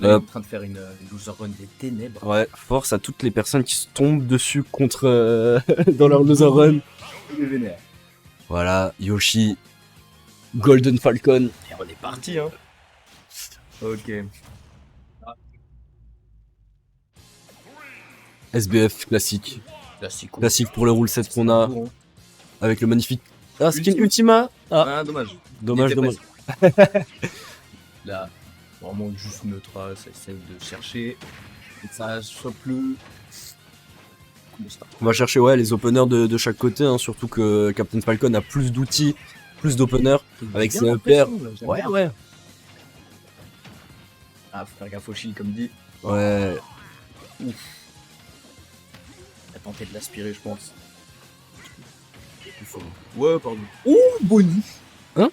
Là, il est en train de faire une loser run des ténèbres. Ouais, force à toutes les personnes qui se tombent dessus contre dans leur loser run. Il est vénère. Voilà, Yoshi, Golden Falcon. Et on est parti, hein. Ok. SBF classique. Classique. Classique pour le rule set qu'on a. Avec le magnifique. Ah, skin Ultima. Ah, dommage. Dommage, Il était dommage. Là, vraiment juste neutral, ça essaie de chercher. Et que ça soit plus. On va chercher ouais, les openers de chaque côté, hein, surtout que Captain Falcon a plus d'outils, plus d'openers avec ses repères. Ouais, ouais. Ah, faut faire gaffe au shield comme dit. Ouais. Ouf. Il a tenté de l'aspirer, je pense. Ouais, pardon. Ouh, Bonnie. Hein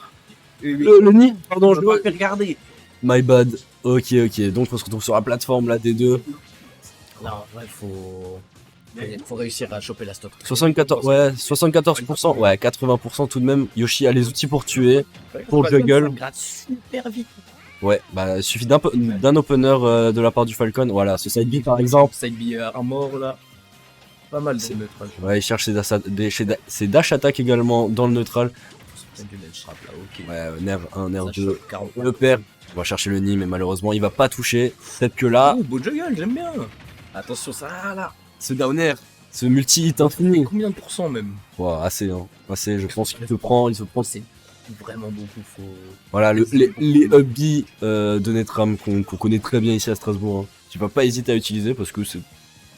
oui. Le nid. Pardon, je dois pas regarder. My bad. Ok, ok. Donc on se retrouve sur la plateforme là des deux. Non, ouais, faut réussir à choper la stock. 74, ouais, 74%, ouais, 80% tout de même. Yoshi a les outils pour tuer, pour juggle. Ça gratte super vite. Ouais, bah il suffit d'un opener de la part du Falcon. Voilà, ce side B par exemple. Side B armor là. Pas mal de neutral. Ouais, il cherche ses dash attack également dans le neutral. Ouais, nerf 1, nerf 2. Le père. On va chercher le nid, mais malheureusement il va pas toucher. Peut-être que là. Oh, beau juggle, j'aime bien. Attention, ça là. Ce downer, ce multi-hit infini. Combien de pourcents même? Ouais, assez, hein. Assez, je pense qu'il se prend, C'est vraiment beaucoup. Voilà, les hubby de Netram qu'on connaît très bien ici à Strasbourg. Hein. Tu vas pas hésiter à utiliser parce que c'est une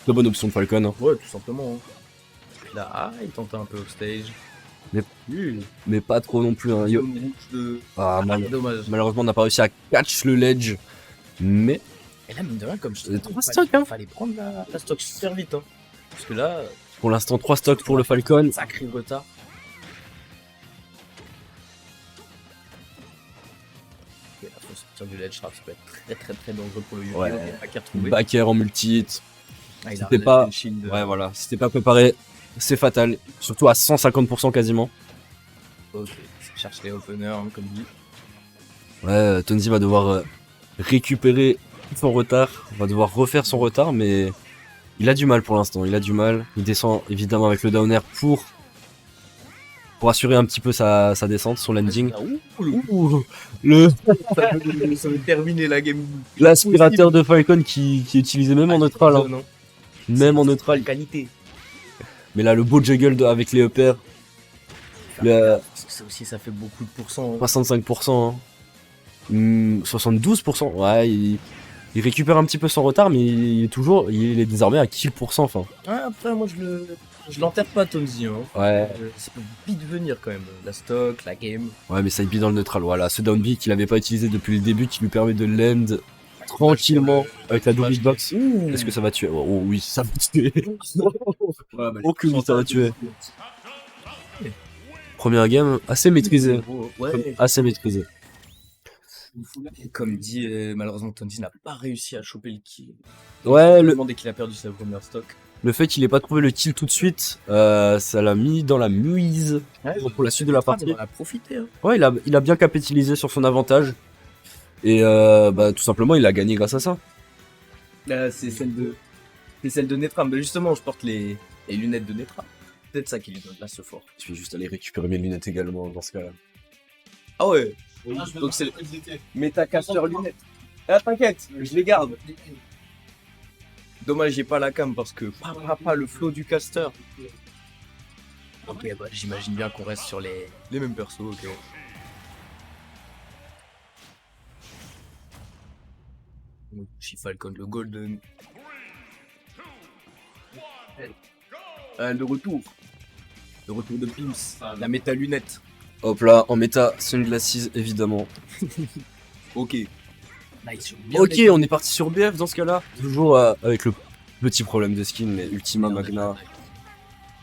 très bonne option de Falcon. Hein. Ouais, tout simplement. Hein. Là, il tente un peu off-stage. Mais pas trop non plus. Hein. Dommage. Malheureusement, on n'a pas réussi à catch le ledge. Mais. Et là, mine de rien, comme je te disais, 3 stocks, hein. Fallait prendre la stock super vite. Hein. Parce que là. Pour l'instant, 3 stocks pour le Falcon. Sacré retard. Ok, là, faut sortir du ledge trap. Ça peut être très dangereux pour le Yuki. Ouais. Backer en multi-hit. C'était pas. Ouais, voilà. Si t'es pas préparé, c'est fatal. Surtout à 150% quasiment. Ok, cherche les openers, hein, comme dit. Ouais, Tonzi va devoir récupérer son retard, va devoir refaire son retard, mais il a du mal pour l'instant, il a du mal. Il descend évidemment avec le downer pour assurer un petit peu sa descente, son landing. Ça veut terminer la game. L'aspirateur de Falcon qui est utilisé même en neutral. Hein. Même en neutral. Qualité. Mais là, le beau juggle avec les uppers. Parce que ça aussi, ça fait beaucoup de pourcents. Hein. 65%. Hein. 72%. Ouais, il récupère un petit peu son retard, mais il est désormais à kill %. Enfin. Ouais, après, moi, je l'enterre pas, Tonzi. Hein. Ouais. Ça peut vite venir quand même. La stock, la game. Ouais, mais ça B dans le neutral. Voilà, ce down B qu'il avait pas utilisé depuis le début, qui lui permet de land tranquillement avec la double hitbox. Est-ce que ça va tuer? Oh oui, ça va tuer. Aucune ça va tuer. Première game assez maîtrisée. Ouais. Assez maîtrisée. Comme dit, malheureusement, Tonzi n'a pas réussi à choper le kill. Ouais, dès qu'il a perdu sa première stock. Le fait qu'il ait pas trouvé le kill tout de suite, ça l'a mis dans la muise pour la suite de la partie. Il a profité. Hein. Ouais, il a bien capitalisé sur son avantage. Et tout simplement, il a gagné grâce à ça. C'est celle de Netram. Mais justement, je porte les lunettes de Netram. Peut-être ça qui lui donne là ce fort. Je vais juste aller récupérer mes lunettes également dans ce cas-là. Ah ouais. Donc c'est métacaster lunettes. Ah t'inquiète, je les garde. Dommage j'ai pas la cam parce que pas le flow du caster. Ok bah j'imagine bien qu'on reste sur les mêmes persos, ok. She-Falcon, le golden. Le retour. Le retour de Pims, la méta lunette. Hop là, en méta sunglasses évidemment. Ok. Ok, on est parti sur BF dans ce cas-là. Toujours avec le petit problème de skin, mais Ultima Magna.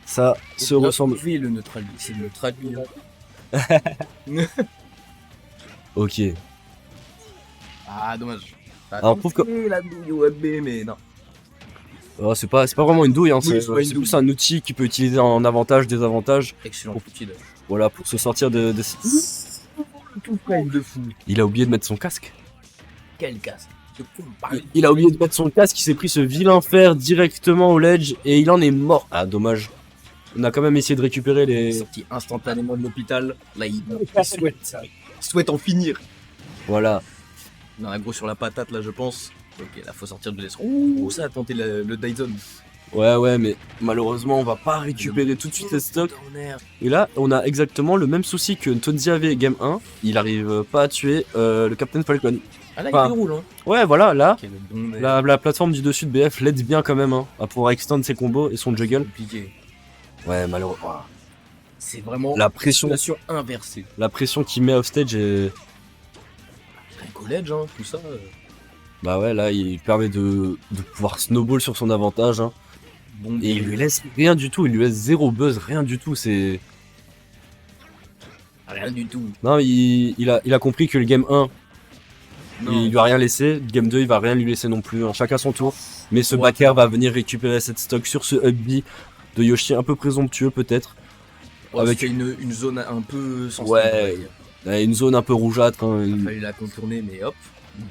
Ça se ressemble. Oui, le neutral, c'est le neutral. Ok. Ah, dommage. Alors, prouve que. La douille OFB, mais non. Oh, c'est pas vraiment une douille, hein. C'est plus un outil qui peut utiliser en avantage, désavantage. Excellent outil. Voilà, pour se sortir de. Tout frame de fou. Il a oublié de mettre son casque. Quel casque? Il a oublié de mettre son casque, il s'est pris ce vilain fer directement au ledge et il en est mort. Ah, dommage. On a quand même essayé de récupérer Il est les... sorti instantanément de l'hôpital. Là, il souhaite en finir. Voilà. On a un gros sur la patate, là, je pense. Ok, là, faut sortir de l'escroc. Ouh, ça a tenté le Dyson. Ouais, mais malheureusement, on va pas récupérer tout de suite les stocks. Et là, on a exactement le même souci que Tonzi avait game 1. Il arrive pas à tuer le Captain Falcon. Ah là, Enfin, il déroule, hein. Ouais, voilà, là, Ok, le bon, mais la plateforme du dessus de BF l'aide bien quand même hein, à pouvoir extendre ses combos et son juggle. compliqué. Ouais, malheureusement. C'est vraiment La pression, situation inversée. la pression qu'il met off stage est... Un collège, hein, tout ça. Bah ouais, là, il permet de pouvoir snowball sur son avantage. Hein. Bon, Et il lui laisse rien du tout, il lui laisse zéro buzz, rien du tout. C'est... rien du tout. Non, il a compris que le game 1, Non. il lui a rien laissé. Le game 2, il va rien lui laisser non plus. Hein. Chacun son tour. Mais ce Ouais. backer va venir récupérer cette stock sur ce up B de Yoshi un peu présomptueux peut-être. Ouais, avec- c'était une zone un peu sensible. Ouais. Il y a une zone un peu rougeâtre. Hein, Il a fallu la contourner, mais hop.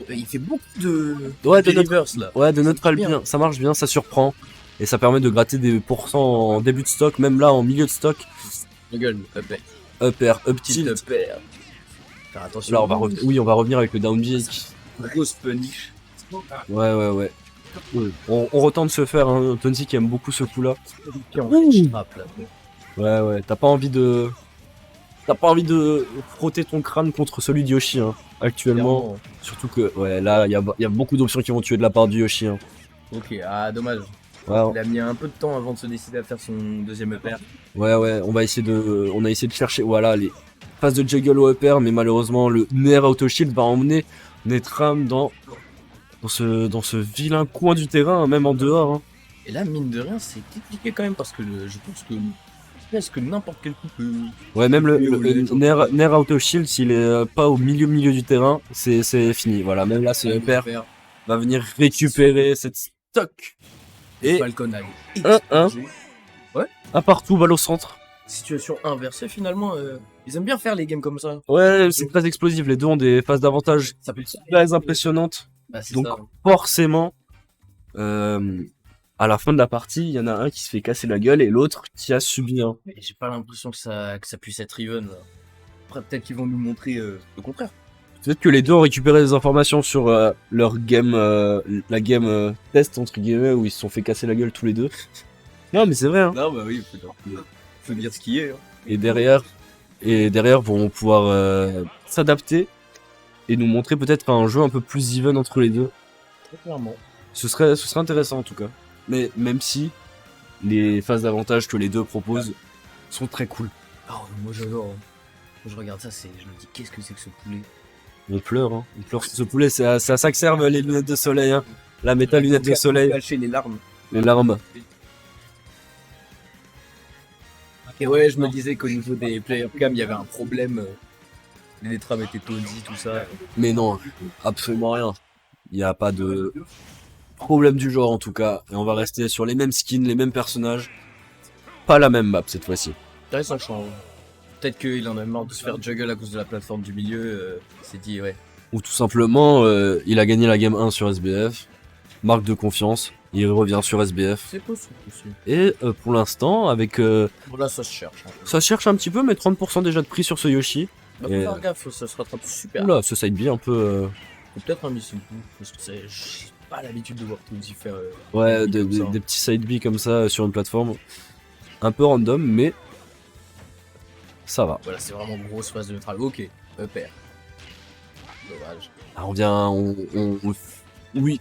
Il fait beaucoup de Ouais, de reverse là. Ouais, de neutral bien. bien, ça marche bien, ça surprend. Et ça permet de gratter des pourcents en début de stock, même là en milieu de stock. Gueule, up air. Up air, up Petite tilt. up air. Faire attention. Là, on va revenir avec le down B. Grosse punish. Ouais. On retente de se faire, hein. Tonzi qui aime beaucoup ce coup-là. Frappe, là. Ouais, t'as pas envie de frotter ton crâne contre celui de Yoshi, hein, actuellement. Clairement. Surtout que, ouais, là, il y a beaucoup d'options qui vont tuer de la part du Yoshi. Hein. Ok, ah dommage. Ouais, Il a mis un peu de temps avant de se décider à faire son deuxième up air. ouais, on a essayé de chercher, voilà, les phases de juggle au upper, mais malheureusement, le Nair Auto Shield va emmener Netram dans ce vilain coin du terrain, hein, même en dehors. Hein. Et là, mine de rien, c'est compliqué quand même parce que je pense que presque n'importe quel coup peut. Ouais, même le Oui, Nair Auto Shield, s'il est pas au milieu du terrain, c'est fini. Voilà, même là, ce upper va venir récupérer cette stock. Et Falcon a 1-1, un partout, balle au centre. situation inversée finalement. Ils aiment bien faire les games comme ça. Ouais, c'est très explosif. Les deux ont des phases d'avantage Ça peut être très impressionnantes. Bah, c'est Donc, ça. forcément, à la fin de la partie, il y en a un qui se fait casser la gueule et l'autre qui a subi un. Et j'ai pas l'impression que ça puisse être even. Là. Après, peut-être qu'ils vont nous montrer le contraire. Peut-être que les deux ont récupéré des informations sur leur game, la game test entre guillemets, où ils se sont fait casser la gueule tous les deux. Non, mais c'est vrai. Hein. Non, bah oui, faut dire ce qui est. Hein. Et derrière vont pouvoir s'adapter et nous montrer peut-être un jeu un peu plus even entre les deux. Très clairement. Ce serait intéressant en tout cas. Mais même si les phases d'avantage que les deux proposent sont très cool. Oh, moi j'adore. Hein. Quand je regarde ça, je me dis qu'est-ce que c'est que ce poulet. On pleure, hein. On pleure sur ce poulet, c'est à ça que servent les lunettes de soleil, hein. La méta lunettes de soleil, Cacher les larmes. les larmes. Et ouais, je me disais qu'au niveau des player cam, il y avait un problème. Les trames étaient tausées, tout ça. Mais non, absolument rien. Il n'y a pas de problème du genre en tout cas. Et on va rester sur les mêmes skins, les mêmes personnages. Pas la même map cette fois-ci. Intéressant, je pense. Peut-être qu'il en a marre de se faire juggle à cause de la plateforme du milieu. Il s'est dit, ouais. Ou tout simplement, il a gagné la game 1 sur SBF. Marque de confiance. Il revient sur SBF. C'est possible aussi. Et pour l'instant, avec Bon, là, ça se cherche. Hein. ça cherche un petit peu, mais 30% déjà de prix sur ce Yoshi. Bah, Et- faut faire gaffe, ça se rattrape super. Oula, ce side B un peu. Faut peut-être un missile coup. Parce que j'ai pas l'habitude de voir Toadzy faire. Ouais, des comme ça. des petits side B comme ça sur une plateforme. Un peu random, mais ça va. Voilà, c'est vraiment grosse phase de neutral. Ok, up air. Dommage. Alors on vient, oui.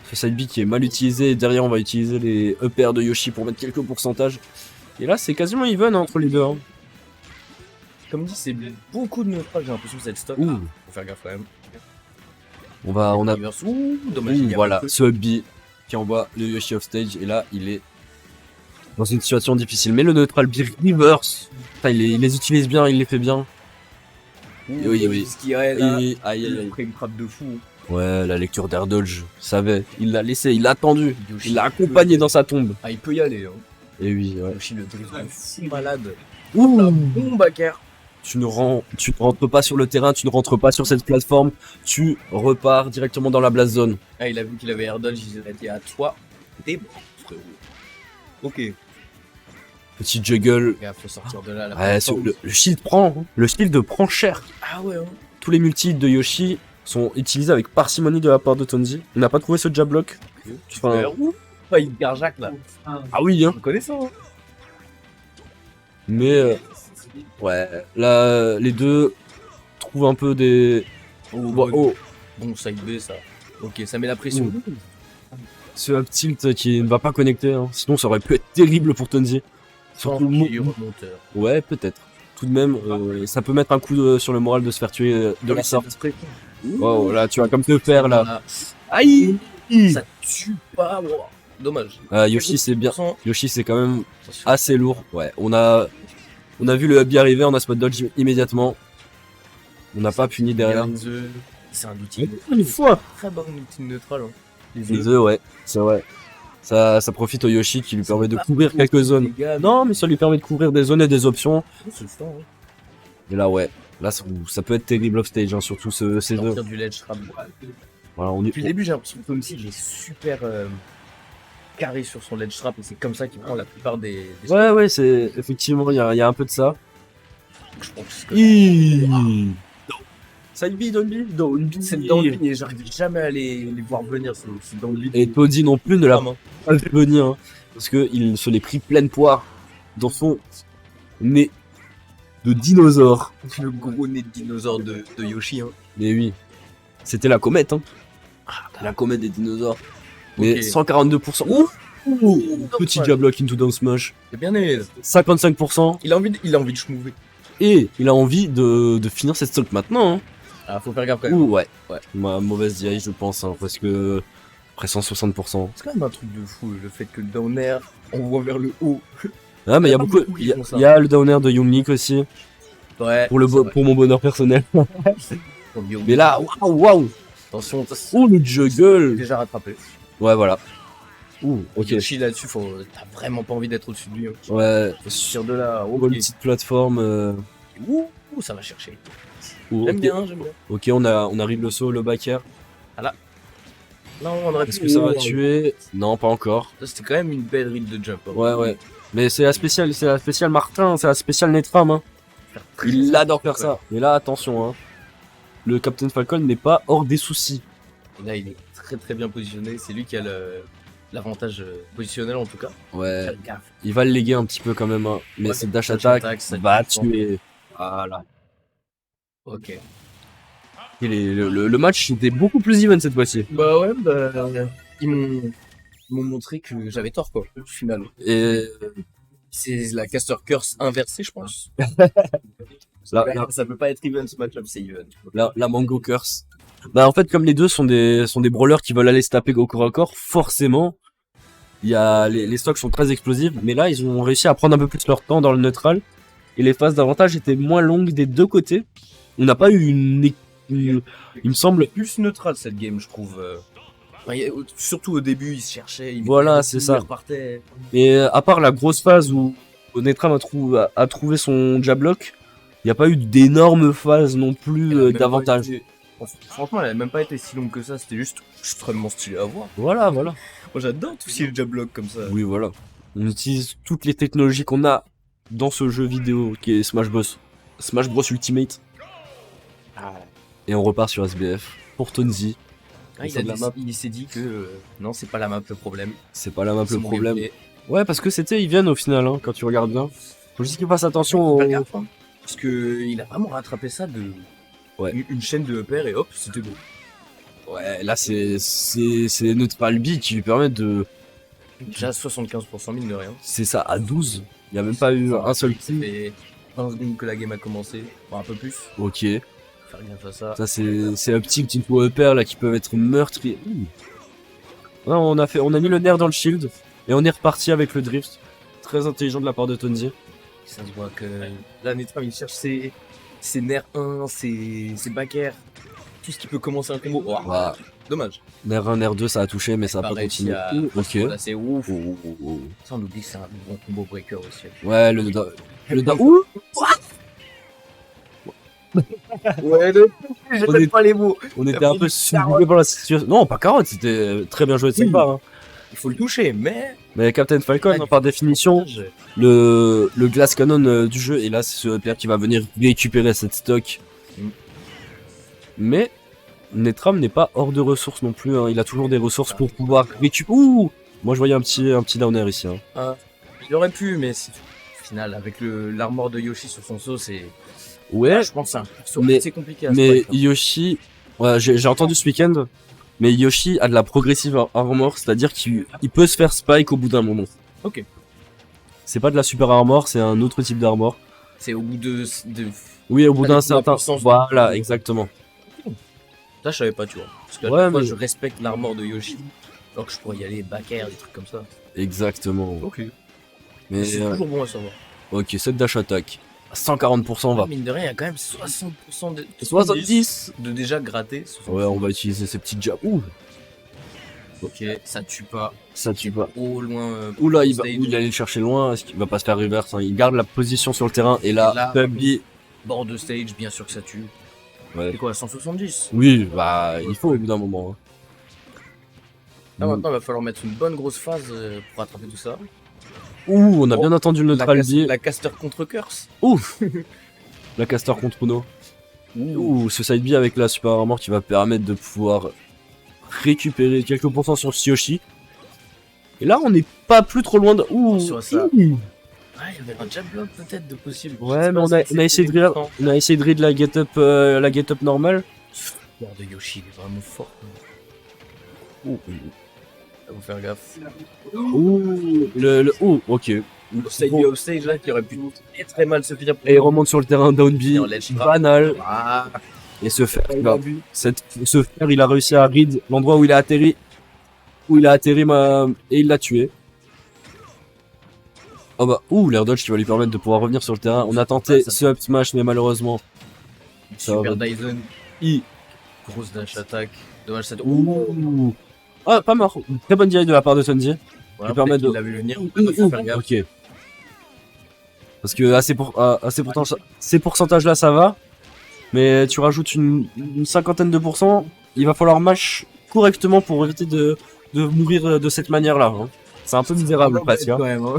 Ce side B qui est mal utilisé, et derrière on va utiliser les up air de Yoshi pour mettre quelques pourcentages. Et là c'est quasiment even hein, entre les deux. Hein. Comme dit, c'est beaucoup de neutral. J'ai l'impression que c'est le stock. Ouh. Faut faire gaffe quand même. On a, Reverse. Ouh, dommage. il y a voilà, un peu. ce up B qui envoie le Yoshi off stage et là il est dans une situation difficile. Mais le neutral B reverse, enfin, il les utilise bien, il les fait bien. Ouh, oui. Ce qui est là. Et, aïe aïe Il a aïe. pris une frappe de fou. Ouais, la lecture d'Air Dodge, il savait, il l'a laissé, il l'a attendu, Yoshi il l'a accompagné dans sa tombe. Ah, il peut y aller. Hein. Et oui, ouais. Yoshi le drift de fou malade. Ouh, Boum, backer. tu ne rentres pas sur le terrain, tu ne rentres pas sur cette plateforme, tu repars directement dans la blast zone. Ah, il a vu qu'il avait air dodge, il a dit à toi, t'es bon, frérot. Ok. Petit juggle. Gars, faut sortir de là. La Ouais, plateforme. le shield prend, hein. Le shield prend cher. Ah ouais, hein. Tous les multi de Yoshi sont utilisés avec parcimonie de la part de Tonzi. On n'a pas trouvé ce jab block. Enfin, Où pas il garjac là. ah oui, hein. On connaît ça, hein. Mais ouais, là, les deux trouvent un peu des. Oh, Bon, side B, ça. Ok, ça met la pression. ce up tilt qui ne va pas connecter, hein. Sinon ça aurait pu être terrible pour Tonzi. Surtout Il remonte. ouais, peut-être. Tout de même, ça peut mettre un coup sur le moral de se faire tuer de la sorte. Oh là, tu vas comme te faire là. Aïe. Ça tue pas, wow. Dommage. Yoshi c'est bien. 100%. Yoshi c'est quand même assez lourd. Ouais, on a vu le up arriver, on a spot dodge immédiatement. On n'a pas puni derrière. C'est un outil. Une fois. Très bon outil neutral. Hein. Les œufs, ouais, c'est vrai. Ça profite au Yoshi qui lui permet de couvrir quelques zones. Non, mais ça lui permet de couvrir des zones et des options. C'est ça, hein. Et là, ouais. Là, ça peut être terrible off stage, hein, surtout ces œufs. Sortir du ledge trap. Voilà, Depuis le début, j'ai l'impression que Tom il est super carré sur son ledge trap et c'est comme ça qu'il prend la plupart des Ouais, c'est effectivement, il y a un peu de ça. je pense que Side B, down B, down B. c'est dans le et j'arrive jamais à les voir venir, c'est dans le vide. Et Toddy non plus ne l'a pas fait venir, hein, parce qu'il se l'est pris pleine poire dans son nez de dinosaure. Le gros nez de dinosaure de Yoshi. Hein. Mais oui, c'était la comète, hein. La comète des dinosaures. Mais Ok. 142%. Ouh, petit jab block into down smash. C'est bien aimé. 55%. Il a envie de schmouver. Et il a envie de finir cette stock maintenant, hein. Ah, faut faire gaffe quand même. Ouh, ouais. Ouais. Mauvaise DI, je pense, hein, parce que après 160%. C'est quand même un truc de fou le fait que le down air on voit vers le haut. Ah, mais il y a pas beaucoup. beaucoup qui Il y a- font ça. il y a le downer de Younglik aussi, Ouais. pour mon bonheur personnel. Mais là, waouh. attention, Oh, le juggle. déjà rattrapé. Ouais, voilà. Ouh, ok. Yoshi là-dessus, t'as vraiment pas envie d'être au-dessus de lui. Hein. Ouais. Faut sortir de là. Une Ok. petite plateforme. Ouh, ça va chercher. Ouh, J'aime ok. bien, j'aime bien. Ok, on arrive le saut, le back air. Non, on aurait Est-ce pu- que ça va tuer? Non, pas encore. Ça, c'était quand même une belle ride de jump. Hein. Ouais. Mais c'est la spéciale Martin, c'est la spéciale Netram, hein. Il adore faire ça. Mais là, attention, hein. Le Captain Falcon n'est pas hors des soucis. Et là, il est très très bien positionné. C'est lui qui a l'avantage positionnel en tout cas. Ouais. Faire gaffe. Il va le léguer un petit peu quand même, hein. Mais Ouais, cette dash dash attack attack, ça va tue. tuer. Voilà. Ok. Et le match était beaucoup plus even cette fois-ci. Bah ouais, ils m'ont montré que j'avais tort quoi, au final. Et C'est la caster curse inversée, je pense. là, Ça peut pas être even ce match-up, c'est even. la Mango Curse. Bah en fait comme les deux sont des brawlers qui veulent aller se taper au corps à corps, forcément il y a les stocks sont très explosifs, mais là ils ont réussi à prendre un peu plus leur temps dans le neutral et les phases d'avantage étaient moins longues des deux côtés. On n'a pas eu il me semble. Plus neutral cette game, je trouve. Surtout au début, ils se cherchaient. Voilà, c'est ça. Ils repartaient. Et à part la grosse phase où Netram a trouvé son jab lock, il n'y a pas eu d'énormes phases non plus Elle a même pas d'avantage. été- Franchement, elle a même pas été si longue que ça. C'était juste extrêmement stylé à voir. Voilà. Moi, j'adore tout ce qui est jab lock comme ça. Oui, voilà. On utilise toutes les technologies qu'on a dans ce jeu vidéo qui est Smash Bros Ultimate. Ah, Et on repart sur SBF pour Tonzi. il s'est dit que non, c'est pas la map le problème. C'est pas la map C'est le mon problème. gameplay. Ouais, parce que c'était Evian au final, hein, quand tu regardes bien. Faut juste qu'il fasse attention Faut au. faire gaffe, hein. Parce que il a vraiment rattrapé ça de Ouais. une chaîne de upper et hop, c'était beau. Ouais, là c'est Neutral B qui lui permet de. Déjà 75% mine de rien. C'est ça, à 12. Il n'y a même pas eu un seul Ça coup. fait 20 secondes que la game a commencé. Bon, un peu plus. Ok. Faire gaffe à ça. Ça c'est un petit info upper là qui peuvent être meurtriers. Non, on a mis le nerf dans le shield et on est reparti avec le drift. Très intelligent de la part de Tonzi. Ça se voit que là, Netram, il cherche ses nerfs 1, ses back air. Tout ce qui peut commencer un combo. Oh, Voilà. dommage. Nerf 1, nerf 2 ça a touché mais ça a Pas pas réussi continué. à- Ok. Là, c'est ouf. Oh. Ça, on oublie que c'est un bon combo breaker aussi. Ouais, le Ouh Ouais, On j'aime est- pas les mots. On était un peu subjugués par la situation. Non, pas carotte, c'était très bien joué de sa Oui. part. Hein. Il faut le toucher, mais. Mais Captain Falcon, hein, par définition, le glass cannon du jeu, et là, c'est ce player qui va venir récupérer cette stock. Mm. Mais Netram n'est pas hors de ressources non plus. Hein. Il a toujours des ressources pour pouvoir récupérer. Ouh, moi, je voyais un petit downer ici. Hein. Il aurait pu, mais au final, avec l'armor de Yoshi sur son saut, c'est. Ouais, Je pense que mais- c'est compliqué à mais spike, hein. Yoshi, ouais, j'ai entendu ce week-end, mais Yoshi a de la progressive armor, c'est-à-dire qu'il peut se faire spike au bout d'un moment. Ok. C'est pas de la super armor, c'est un autre type d'armor. C'est au bout de. Oui, au bout Ça d'un dépend de la certain. puissance. Voilà, exactement. Ça, je savais pas, tu vois. Parce que Ouais, moi, mais- je respecte l'armor de Yoshi. Alors que je pourrais y aller back air, des trucs comme ça. Exactement. Ok. Mais C'est toujours bon à savoir. ok, cette dash attack. À 140%, on va. Mine de rien, il y a quand même 60% de. 70. De déjà gratter. 70. Ouais, on va utiliser ces petits jabs. Ouh, Ok, ça tue pas. ça tue pas. Au loin. Oula, il stage. va aller le chercher loin. Est-ce qu'il va pas se faire reverse hein. Il garde la position sur le terrain. Et là, Et là- Pubby. Bord de stage, bien sûr que ça tue. Ouais. C'est quoi, 170? Oui, bah, il faut au bout d'un moment. Hein. Là maintenant, il va falloir mettre une bonne grosse phase pour attraper tout ça. Ouh, on a bien entendu le neutral B. La caster contre curse. Ouf. La caster contre Uno. Ouh, ce side B avec la super armor qui va permettre de pouvoir récupérer quelques pourcents sur Yoshi. Et là, on n'est pas plus trop loin de. Ouh. Sur ça. Ouh. Ouais, il y avait un jab block peut-être de possible. Ouais, mais on a essayé de read, on a essayé de read la get up normale. Bord de Yoshi, il est vraiment fort. Ouh. Ça vous faire gaffe. Ouh. Ouh, ok. Le side B off stage là qui aurait pu très mal se finir. Et il remonte sur le terrain down B. en ledge trap. Banal. Ah, Et ce fer, il a réussi à read l'endroit où il a atterri. Où il a atterri et il l'a tué. Oh bah, ouh, l'air dodge qui va lui permettre de pouvoir revenir sur le terrain. On a tenté Ça- ce up smash, mais malheureusement. Ça super va. Dyson. I. Grosse dash attaque. Dommage ça. Ouh. Ah, pas mort. Très bonne direct de la part de Sunji. Voilà, permet peut-être de- qu'il l'a vu venir. Il faut faire gaffe. Ok. Parce que ces pourcentages-là, ça va. Mais tu rajoutes une cinquantaine de pourcents, il va falloir match correctement pour éviter de mourir de cette manière-là. Hein. C'est un peu misérable, presque. Hein. Quand même. Hein.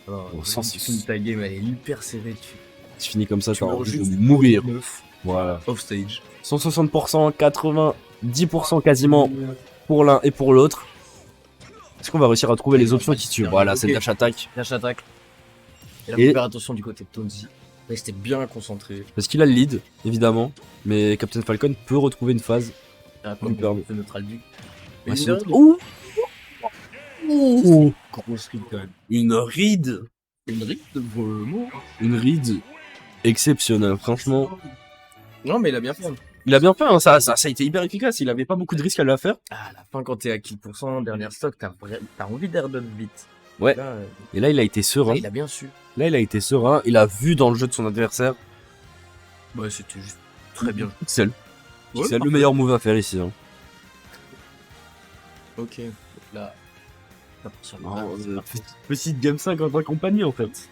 Alors, Bon, sans- ta game elle est hyper serrée. Tu finis comme ça, tu Tu as meurs envie de juste mourir. 9 Voilà. off stage. 160%, 90% quasiment pour l'un et pour l'autre. Est-ce qu'on va réussir à trouver les options qui tuent? Voilà, c'est Ok. dash attack. Dash attaque. Et là, Et- faut faire attention du côté de Tonzi. Restez bien concentré. Parce qu'il a le lead, évidemment. Mais Captain Falcon peut retrouver une phase. Comme permet. le neutral du. Ouais, Une c'est heure, notre- Ouh. Ouh. grosse ride quand même. Une ride. Une ride vraiment. Une ride exceptionnelle, franchement. Non, mais il a bien fait. Il a bien fait, hein, ça a été hyper efficace. Il avait pas beaucoup de risques à la faire. Ah, à la fin, quand t'es à kill % dernière stock, t'as envie d'air de vite. Ouais. Là, Et là, il a été serein. il a bien su. Là, il a été serein. Il a vu dans le jeu de son adversaire. Ouais, c'était juste très bien. Pixel. Ouais, C'est le parfait. meilleur move à faire ici. Hein. Ok. Donc là. Attention. Petite game 5 en compagnie en fait.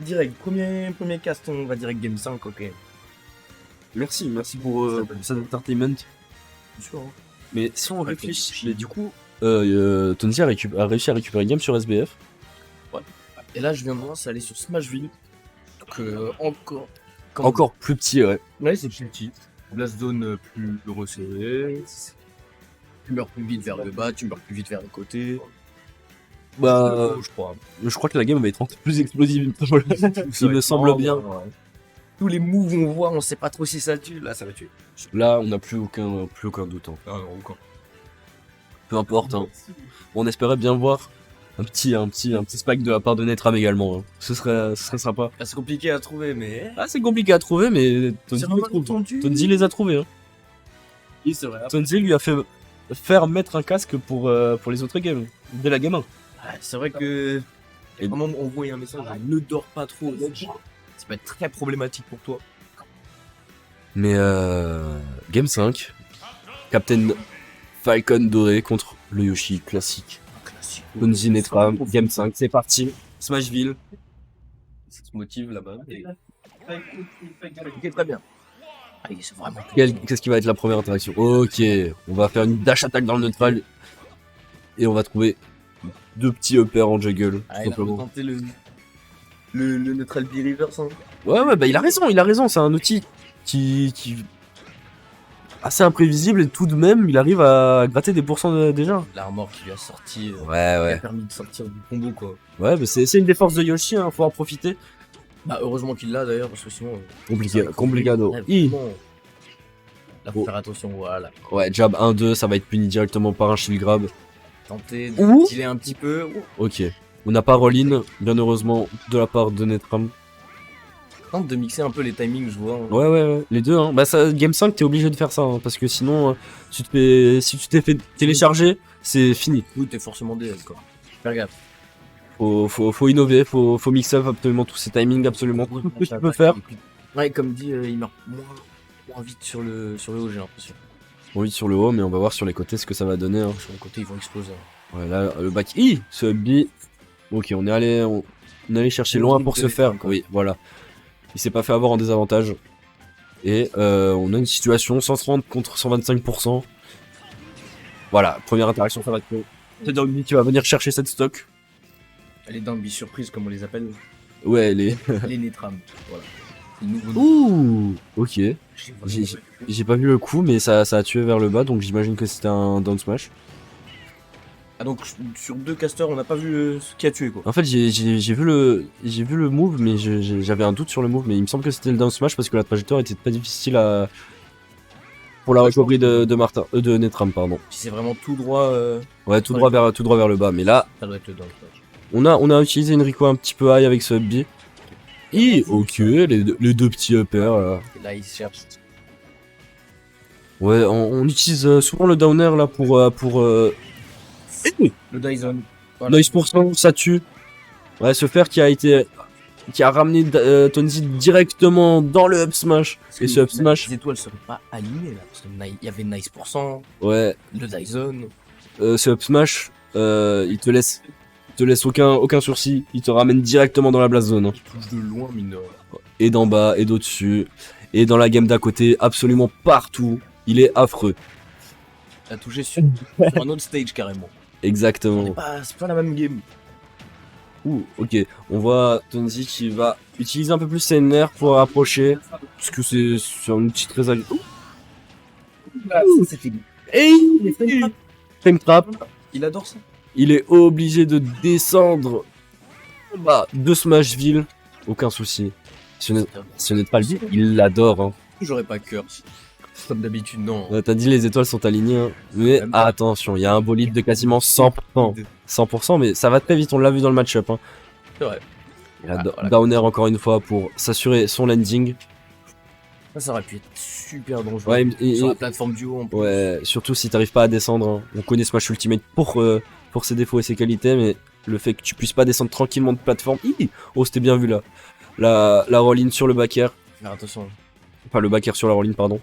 Direct, premier cast, on va direct game 5, ok. Merci pour cet entertainment. C'est sûr, hein. Mais si on Ouais, réfléchit, mais mais du coup, Tonzi a réussi à récupérer game sur SBF. Et là, je viens de voir, c'est aller sur Smashville. Donc, encore. Encore plus petit, ouais. Ouais, c'est plus petit. La zone plus resserrée. Tu meurs plus vite vers le bas, tu meurs plus vite vers les côtés. Bah, Je crois. je crois que la game va être encore plus explosive. Il me semble bien. Ouais. Tous les moves on voit, on sait pas trop si ça tue. Là, ça va tuer. Là, on n'a plus aucun doute. Hein. Ah non, aucun. Peu importe. Hein. On espérait bien voir un petit spike de la part de Netram également. Hein. Ce serait sympa. Ah, c'est compliqué à trouver, mais. Ah, c'est compliqué à trouver, mais Tonzi C'est les vraiment trouve. tendu. Tonzi les a trouvés. Hein. Oui, c'est vrai. Tonzi lui a fait faire mettre un casque pour les autres games, dès la game 1. Ouais, c'est vrai que. Et- Vraiment, envoyer un message, ne dors pas trop. Ça peut être très problématique pour toi. Mais game 5, Captain Falcon doré contre le Yoshi classique. Classique. Tonzi Netram, game 5, c'est parti. Smashville. Ça se motive là-bas. Et Ok, très bien. Ah, c'est vraiment. Qu'est-ce qui va être la première interaction? Ok, on va faire une dash attack dans le neutral. Et on va trouver 2 petits uppers en juggle, Ah, tout il a simplement. tenté le neutral B-reverse. Hein. Ouais, bah il a raison, c'est un outil qui assez imprévisible et tout de même, il arrive à gratter des pourcents déjà. L'armor qui lui a sorti, qui Ouais, a ouais. permis de sortir du combo quoi. Ouais, bah c'est une des forces de Yoshi, hein, faut en profiter. Bah heureusement qu'il l'a d'ailleurs parce que sinon. Complicado. Ouais, I. vraiment. Là faut Oh. faire attention, voilà. Ouais, jab 1-2, ça va être puni directement par un shield grab. Tenter Ouh. de dealer un petit peu. Ouh. Ok. On n'a pas roll-in, bien heureusement, de la part de Netram. Tente de mixer un peu les timings, je vois. Hein. Ouais, les deux, hein. Bah, ça, Game 5, t'es obligé de faire ça, hein, parce que sinon, si tu t'es fait télécharger, c'est fini. Oui, t'es forcément DL quoi. Faire gaffe. Faut innover, faut mix up absolument tous ces timings, absolument tout ce que tu peux faire. Ouais, comme dit, il meurt moins vite sur le haut, j'ai l'impression. Bon, oui, sur le haut, mais on va voir sur les côtés ce que ça va donner. Hein. Sur le côté, ils vont exploser. Ouais, là, le back. Ce B. Ok, on est allé chercher loin pour se faire. Oui, voilà. Il s'est pas fait avoir en désavantage. Et on a une situation 130 contre 125%. Voilà, première interaction, ça va être c'est Dogby qui va venir chercher cette stock. Les dingues surprises, comme on les appelle. Ouais, les. Les Netram. Voilà. Les nouveaux noms. Ouh, ok. J'ai- J'ai pas vu le coup, mais ça a tué vers le bas, donc j'imagine que c'était un down smash. Ah, donc sur 2 casters, on n'a pas vu ce qui a tué quoi. En fait, j'ai vu le move, mais j'avais un doute sur le move, mais il me semble que c'était le down smash parce que la trajectoire était pas difficile à pour la recovery de Netram, pardon. Si c'est vraiment tout droit, Ouais, tout droit vers le bas, mais là, ça doit être le down. on a utilisé une Rico un petit peu high avec ce B. Et ok, les deux petits uppers. Là. Et là, il cherche. Ouais, on utilise souvent le downer là pour Le Dyson. Voilà. 9%, ça tue. Ouais, ce fer qui a ramené Tonzi directement dans le up smash. Parce Et que ce up smash, les étoiles seraient pas alignées là. Parce qu'il y avait Nice%, ouais, le Dyson. ce up smash, il te laisse aucun sursis. Il te ramène directement dans la blast zone. Hein. Il touche de loin, mine de rien. Et d'en bas, et d'au-dessus, et dans la game d'à côté, absolument partout. Il est affreux. Il a touché sur un autre stage carrément. Exactement. C'est pas la même game. Ouh, ok. On voit Tonzi qui va utiliser un peu plus ses nerfs pour approcher. Parce que c'est un outil très agréable. C'était Et frame trap. Il adore ça. Il est obligé de descendre en bas de Smashville. Aucun souci. Si on n'est pas le dit, il l'adore. Hein. J'aurais pas cœur. Comme d'habitude, non. T'as dit les étoiles sont alignées. Hein. Mais Même pas. attention, il y a un bolide de quasiment 100%. 100%, mais ça va très vite, on l'a vu dans le match-up. Hein. C'est vrai. Il a Voilà. Downer encore une fois pour s'assurer son landing. Ça aurait pu être super dangereux. Ouais, Sur la plateforme du haut en plus. ouais, surtout si t'arrives pas à descendre. Hein. On connaît Smash Ultimate pour ses défauts et ses qualités, mais le fait que tu puisses pas descendre tranquillement de plateforme. Oh, c'était bien vu là. La roll-in sur le back air. Faire attention. Enfin, le back air sur la roll-in, pardon.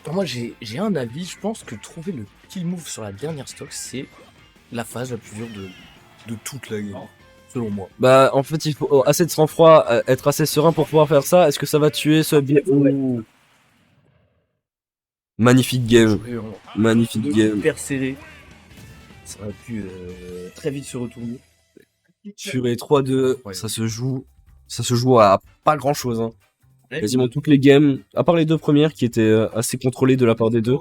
Alors moi j'ai un avis, je pense que trouver le kill move sur la dernière stock, c'est la phase la plus dure de toute la game. Selon moi. Bah, en fait, il faut assez de sang-froid, être assez serein pour pouvoir faire ça. Est-ce que ça va tuer ce bien? Ouh. Magnifique game. Magnifique game. Hyper serré. Ça aurait pu très vite se retourner. Furé 3-2, Ouais. ça se joue à pas grand chose. Hein. Ouais. Quasiment toutes les games, à part les deux premières qui étaient assez contrôlées de la part des deux.